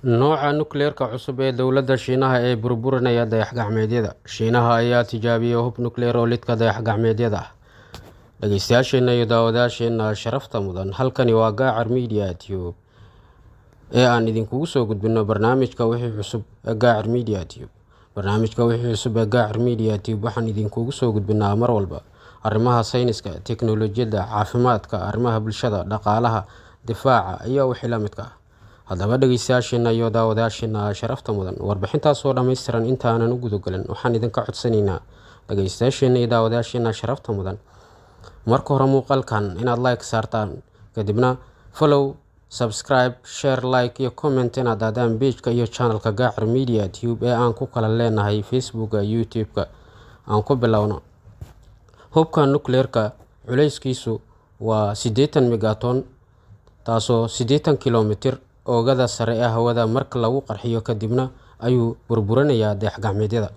Nooca nukleerka cusub ee dowladda Shiinaha ee burburinaya dayax-gacmeedyada. Shiinaha ayaa tijaabiyay hub nukleer oo lidka dayax-gacmeedyada ah. Dhageystayaasheena iyo daawadayaasheena sharafta mudan, halkani waa Gaacar Media Tube ee aan idinkugu soo gudbino barnaamijka wixii cusub ee Gaacar Media Tube. Barnaamijka wixii cusub ee Gaacar Media Tube waxaan idinkugu soo gudbinaa mar walba arrimaha sayniska, teknoolojiyadda, caafimaadka, arrimaha bulshada, dhaqaalaha, difaaca iyo wixii la midka ah. Haddaba dhageystayaasheena iyo daawadayaasheena sharafta mudan, warbixintaas oo dhammaystiran inta aanan u gudagelin waxaan idinka codsanaynaa dhageystayaasheena iyo daawadayaasheena sharafta mudan marka hore muuqaalkan inaad like saartaan, kadibna follow, subscribe, share, like iyo comment inaad aadaan page-ka iyo channel-ka Gaacar Media Tube ee aan ku kala leenahay Facebook-ka, YouTube-ka. Aan ku bilowno. Hubka nukleerka culeyskiisu waa 80 megaton, taasoo 80 kilomitir oogada sare ee hawada marka lagu qarxiyo kadibna ayuu burburinayaa dayax-gacmeedyada.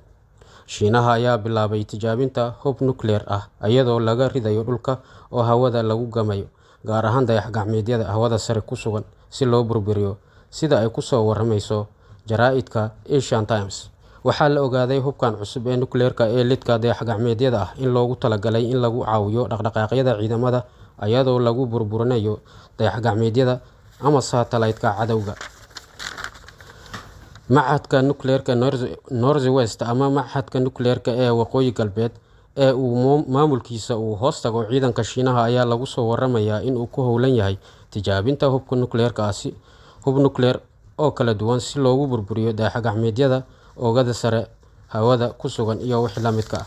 Shiinaha ayaa bilaabay tijaabinta hub nukleer ah iyadoo laga ridayo dhulka oo hawada lagu gamayo, gaar ahaan dayax-gacmeedyada hawada sare ku sugan si loo burburiyo, sida ay ku soo waramayso jaraa'idka Asian Times. Waxaa la ogaaday hubkan cusub ee nukleerka ee lidka dayax-gacmeedyada ah in loogu talagalay in lagu caawiyo dhaqdhaqaaqyada ciidamada iyadoo lagu burburinayo dayax-gacmeedyada ama satellite-ka cadawga. Machadka nukleerka Northwest ama Machadka nukleerka ee waqooyi galbeed ee uu maamulkiisa uu hoos tago ciidanka Shiinaha ayaa lagu soo waramayaa in uu ku howlan yahay tijaabinta hubka nukleerka hub nukleer oo kala duwan si loogu burburiyo dayax-gacmeedyada oogada sare hawada ku sugan iyo wixii la midka ah.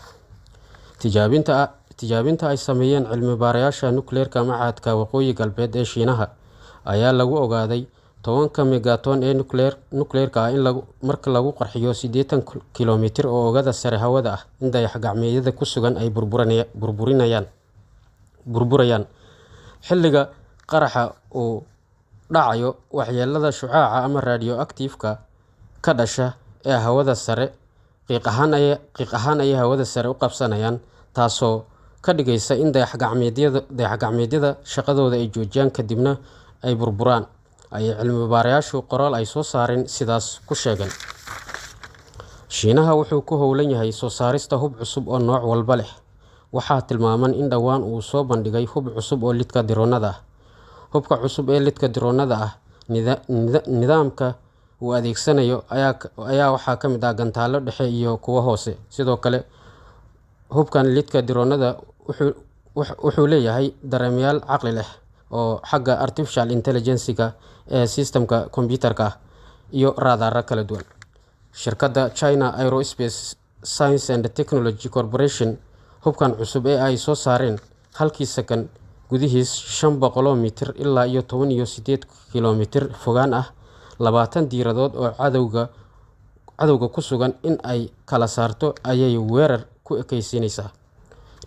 Tijaabinta ay sameeyeen cilmi baarayaasha nukleerka Machadka waqooyi galbeed ee Shiinaha ayaa lagu ogaaday 10 megaton ee nukleerka ah in marka lagu qarxiyo 80 kilomitir oo oogada sare hawada ah in dayax-gacmeedyada ku sugan ay burburayaan. Xilliga qaraxa uu dhacayo, waxyeellada shucaaca ama radioactive-ka ka dhasha ee hawada sare qiiq ahaan ay hawada sare u qabsanayaan, taasoo ka dhigaysa in dayax-gacmeedyada shaqadooda ay joojiyaan kadibna ay burburaan, ayay cilmi baarayaashu qoraal ay soo saareen sidaas ku sheegeen. Shiinaha wuxuu ku howlan yahay soo saarista hub cusub oo nooc walba leh. Waxaa tilmaaman in dhowaan uu soo bandhigay hub cusub oo lidka diroonada ah. Hubka cusub ee lidka diroonada ah nidaamka uu adeegsanayo ayaa waxaa ka mid ah gantaalo dhexe iyo kuwa hoose. Sidoo kale hubkan lidka diroonada wuxuu leeyahay dareemayaal caqli leh oo xagga artificial intelligence-ka ee systemka kombiyuutarka ah iyo raadaarada kala duwan. Shirkadda China Aerospace Science and Technology Corporation hubkan cusub ee ay soo saareen halkii sakan gudihiis 500 mitir ilaa iyo 18 kilomitir fogaan ah 20 diiradood oo cadawga ku sugan in ay kala saarto ayay weerar ku ekaysiinaysaa.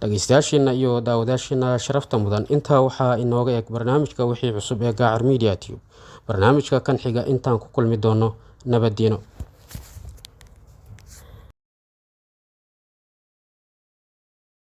Dhageystayaasheena iyo daawadayaasheena sharafta mudan, intaa waxaa inooga eg barnaamijka wixii cusub ee Gaacar Media Tube. Barnaamijka kan xiga intaan ku kulmi doono nabadgeno.